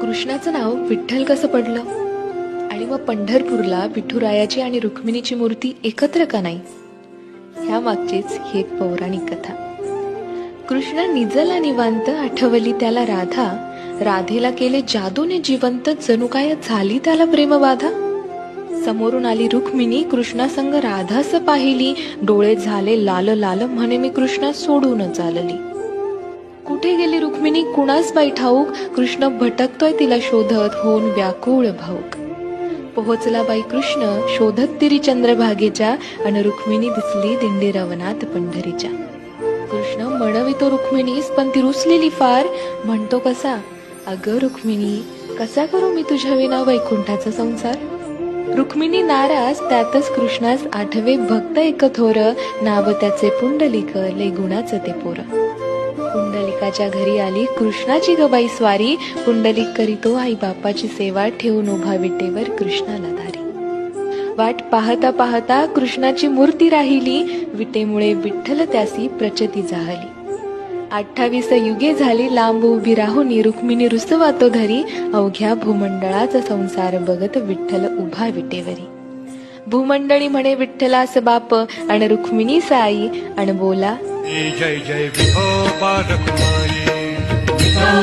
कृष्णाचं नाव विठ्ठल कसं पडलं आणि मग पंढरपूरला विठुरायाची आणि रुक्मिणीची मूर्ती एकत्र का नाही, ह्या मागचीच ही एक पौराणिक कथा. कृष्ण निजला निवांत, आठवली त्याला राधा, राधेला केले जादूने जिवंत, जणू काय झाली त्याला प्रेमबाधा. समोरून आली रुक्मिणी, कृष्णासंग राधास पाहिली, डोळे झाले लाल लाल, म्हणे मी कृष्णा सोडून चालली. कुठे गेली रुक्मिणी कुणास बाई ठाऊक, कृष्ण भटकतोय तिला शोधत, होऊन व्याकुळ भाऊक. पोहोचला बाई कृष्ण शोधत तिरी चंद्रभागेच्या, अन रुक्मिणी दिसली दिंडी रवनात पंढरीच्या. कृष्ण म्हणवितो रुक्मिणीस, पण ती रुसलेली फार, म्हणतो कसा, अगं रुक्मिणी कसा करू मी तुझ्या विना वैकुंठाचा संसार. रुक्मिणी नाराज, त्यातच कृष्णास आठवे भक्त एक थोर, नाव त्याचे पुंडलिक, लय गुणाचं ते पोर. पुंडलिकाच्या घरी आली कृष्णाची गबाई स्वारी, पुंडलिक करीतो आई बापाची सेवा, ठेवून उभा विटेवर कृष्णाला धारी. वाट पाहता पाहता कृष्णाची मूर्ती राहिली, विटेमुळे विठ्ठल त्यासी प्रचती जाहली. 28 युगे झाली लांब उभी राहुनी, रुक्मिणी रुसवातो घरी, अवघ्या भूमंडळाचा संसार बघत विठ्ठल उभा विटेवरी. भूमंडळी म्हणे विठ्ठलास बाप, अन रुक्मिणी साई, अन बोला जय जय विठोबा रखुमाई.